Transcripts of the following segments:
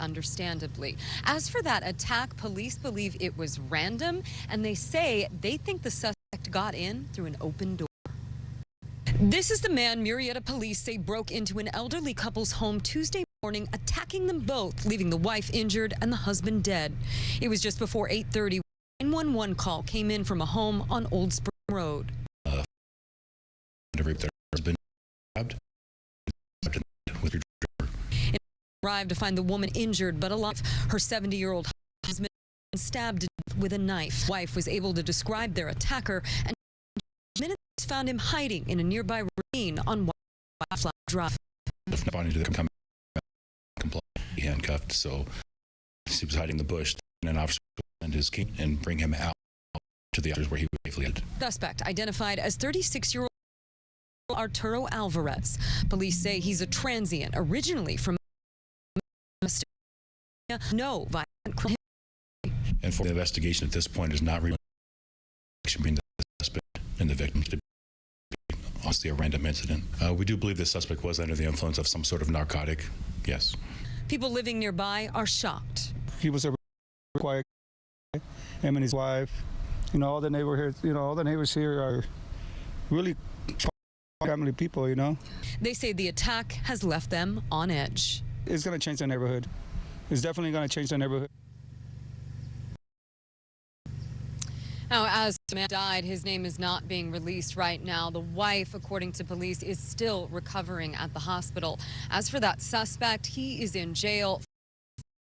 understandably. As for that attack, police believe it was random, and they say they think the suspect got in through an open door. This is the man Murrieta police say broke into an elderly couple's home Tuesday morning, attacking them both, leaving the wife injured and the husband dead. It was just before 8:30. A 911 call came in from a home on Old Spring Road. It arrived to find the woman injured but alive. Her 70-year-old husband stabbed with a knife. Wife was able to describe their attacker, and minutes found him hiding in a nearby ravine on Wildflower Drive. Handcuffed, so he was hiding in the bush. And an officer and his key and bring him out to the others where he was safely at. Suspect identified as 36-year-old Arturo Alvarez. Police say he's a transient, originally from no violent crime. And for the investigation at this point is not really between the suspect and the victim to be honestly a random incident. We do believe the suspect was under the influence of some sort of narcotic. Yes. People living nearby are shocked. He was a quiet guy, him and his wife. You know, all the neighbors here, all the neighbors here are really family people, They say the attack has left them on edge. It's going to change the neighborhood. It's definitely going to change the neighborhood. Now, as the man died, his name is not being released right now. The wife, according to police, is still recovering at the hospital. As for that suspect, he is in jail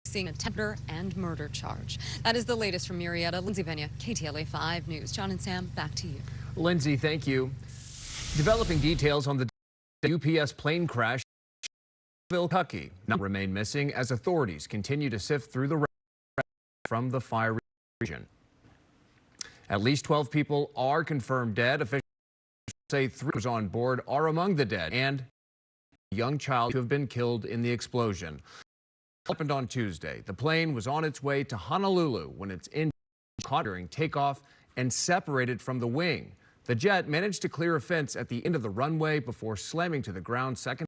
facing attempted and murder charge. That is the latest from Murrieta. Lindsay Pena, KTLA 5 News. John and Sam, back to you. Lindsay, thank you. Developing details on the UPS plane crash in Kentucky now remain missing as authorities continue to sift through the wreckage from the fire region. At least 12 people are confirmed dead. Officials say 3 on board are among the dead, and a young child who have been killed in the explosion. It happened on Tuesday. The plane was on its way to Honolulu when its engine caught during takeoff and separated from the wing. The jet managed to clear a fence at the end of the runway before slamming to the ground seconds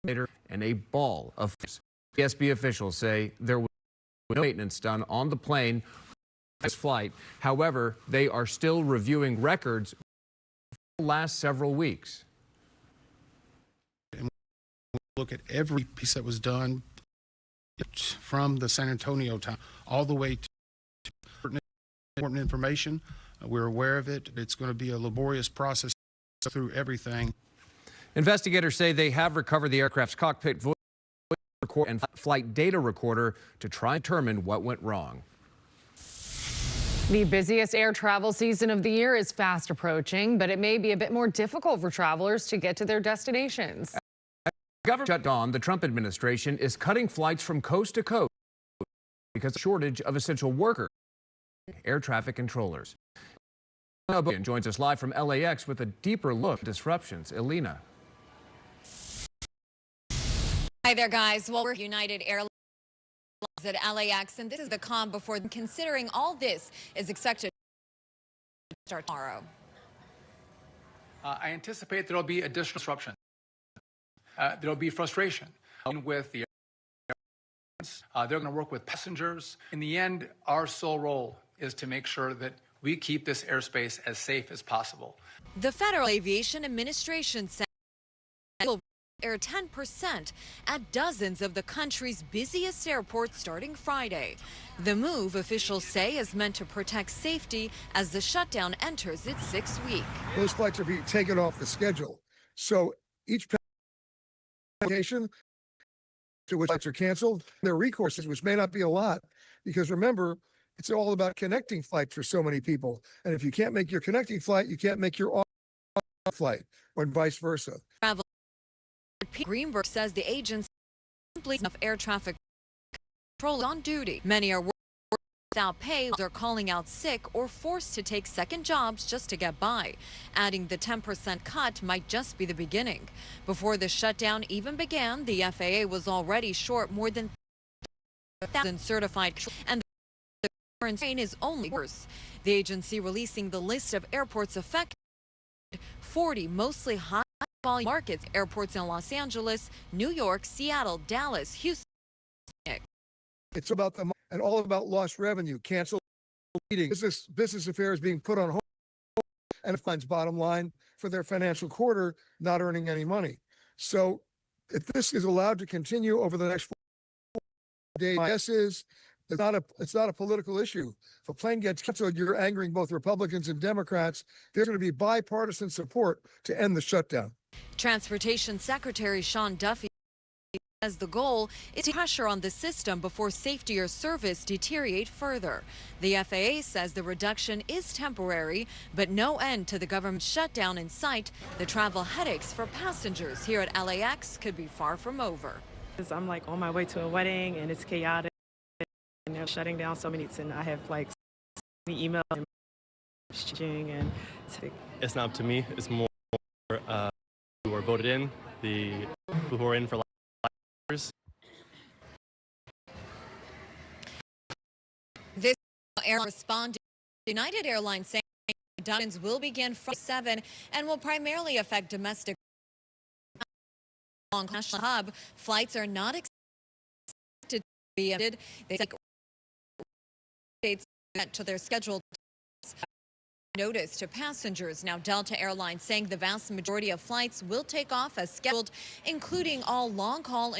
later in a ball of flames. PSB officials say there was no maintenance done on the plane this flight. However, they are still reviewing records for the last several weeks. And we'll look at every piece that was done from the San Antonio time all the way to important information. We're aware of it. It's going to be a laborious process through everything. Investigators say they have recovered the aircraft's cockpit voice recorder and flight data recorder to try and determine what went wrong. The busiest air travel season of the year is fast approaching, but it may be a bit more difficult for travelers to get to their destinations. Government shut down. The Trump administration is cutting flights from coast to coast because of the shortage of essential workers, air traffic controllers. Elena joins us live from LAX with a deeper look at disruptions. Elena. Hi there, guys. Well, we're United Airlines at LAX, and this is the calm before considering all this is expected to start tomorrow. I anticipate there will be additional disruption. There will be frustration with the airlines. They're going to work with passengers. In the end, our sole role is to make sure that we keep this airspace as safe as possible. The Federal Aviation Administration said will air 10% at dozens of the country's busiest airports starting Friday. The move, officials say, is meant to protect safety as the shutdown enters its 6th week. Those flights are being taken off the schedule. So each location to which flights are canceled, their recourses, which may not be a lot, because remember, it's all about connecting flights for so many people. And if you can't make your connecting flight, you can't make your off flight, or vice versa. Travel Greenberg says the agency simply enough air traffic control on duty. Many are working without pay, they're calling out sick or forced to take second jobs just to get by. Adding the 10% cut might just be the beginning. Before the shutdown even began, the FAA was already short more than 1,000 certified, and the current strain is only worse. The agency releasing the list of airports affected, 40 mostly high volume markets, airports in Los Angeles, New York, Seattle, Dallas, Houston. It's about the and all about lost revenue, canceled meetings, business affairs being put on hold, and funds bottom line for their financial quarter not earning any money. So if this is allowed to continue over the next 4 days, my guess is it's not a political issue. If a plane gets canceled, you're angering both Republicans and Democrats. There's going to be bipartisan support to end the shutdown. Transportation Secretary Sean Duffy says the goal is to pressure on the system before safety or service deteriorate further. The FAA says the reduction is temporary, but no end to the government shutdown in sight. The travel headaches for passengers here at LAX could be far from over. I'm like on my way to a wedding and it's chaotic and they're shutting down so many, and I have like emails and it's not up to me. It's more who are voted in, the who are in for years. This airline responded. United Airlines saying reductions will begin from 7 and will primarily affect domestic. Along national hub, flights are not expected to be ended. They take dates to their scheduled notice to passengers. Now, Delta Airlines saying the vast majority of flights will take off as scheduled, including all long-haul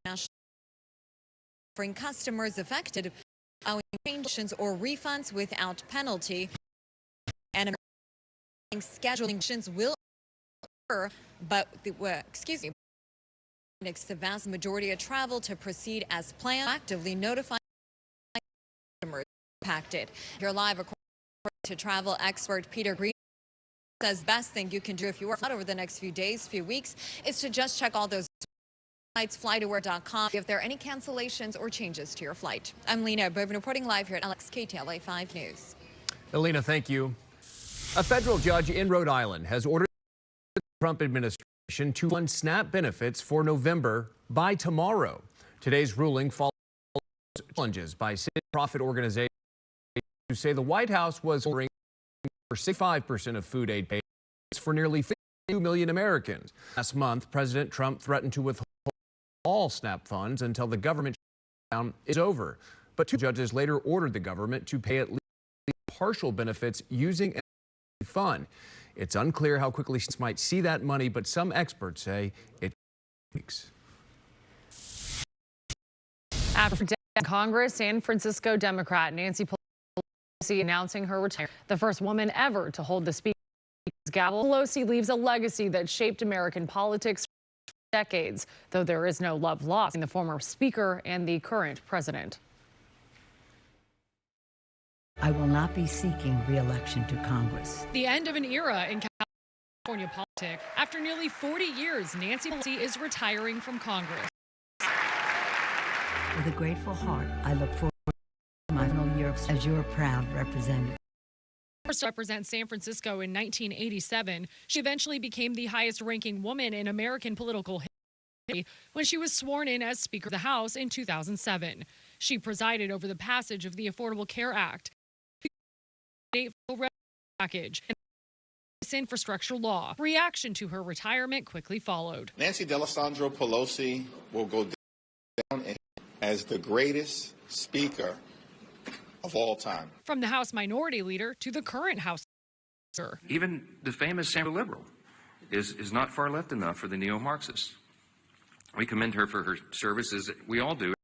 international, offering customers affected changes or refunds without penalty. And scheduling will occur, but the vast majority of travel to proceed as planned, actively notifying customers impacted. Here live according to travel expert Peter Green says best thing you can do if you are out over the next few days, few weeks, is to just check all those sites, flightaware.com, if there are any cancellations or changes to your flight. I'm Lena Bovin reporting live here at KTLA 5 News. Alina, thank you. A federal judge in Rhode Island has ordered the Trump administration to fund SNAP benefits for November by tomorrow. Today's ruling follows challenges by profit organizations who say the White House was ordering for 65% of food aid payments for nearly 52 million Americans. Last month, President Trump threatened to withhold all SNAP funds until the government shutdown is over. But 2 judges later ordered the government to pay at least partial benefits using a fund. It's unclear how quickly states might see that money, but some experts say it takes. After Congress, San Francisco Democrat Nancy Pelosi announcing her retirement, the first woman ever to hold the Speaker's gavel. Pelosi leaves a legacy that shaped American politics for decades, though there is no love lost between the former Speaker and the current president. I will not be seeking re-election to Congress. The end of an era in California politics. After nearly 40 years, Nancy Pelosi is retiring from Congress. With a grateful heart, I look forward to my final year as your proud representative. First represent San Francisco in 1987, she eventually became the highest-ranking woman in American political history when she was sworn in as Speaker of the House in 2007. She presided over the passage of the Affordable Care Act, state package, and this infrastructure law. Reaction to her retirement quickly followed. Nancy D'Alessandro Pelosi will go down as the greatest speaker of all time. From the House Minority Leader to the current House Speaker. Even the famous San liberal is not far left enough for the neo-Marxists. We commend her for her services. We all do.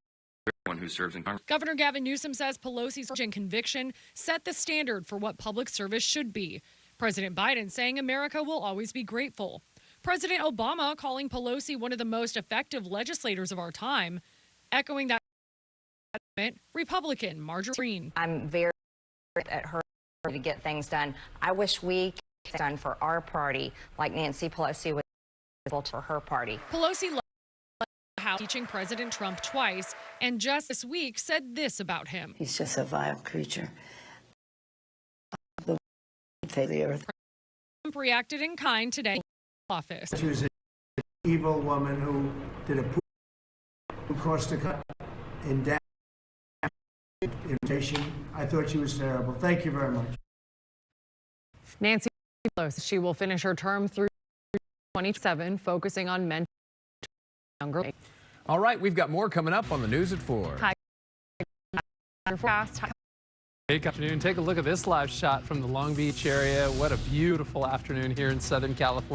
Everyone who serves in Congress. Governor Gavin Newsom says Pelosi's conviction set the standard for what public service should be. President Biden saying America will always be grateful. President Obama calling Pelosi one of the most effective legislators of our time, echoing that Republican Marjorie Greene. I'm very at her to get things done. I wish we could get done for our party like Nancy Pelosi was able to for her party. Pelosi left the House teaching President Trump twice, and just this week said this about him. He's just a vile creature. The earth. Trump reacted in kind today in the office. She was an evil woman who did who crossed the cut in damage. Invitation. I thought she was terrible. Thank you very much. Nancy Pelosi, she will finish her term through 27, focusing on mentoring younger. All right, we've got more coming up on the news at 4. Hi. Hey, good afternoon. Take a look at this live shot from the Long Beach area. What a beautiful afternoon here in Southern California.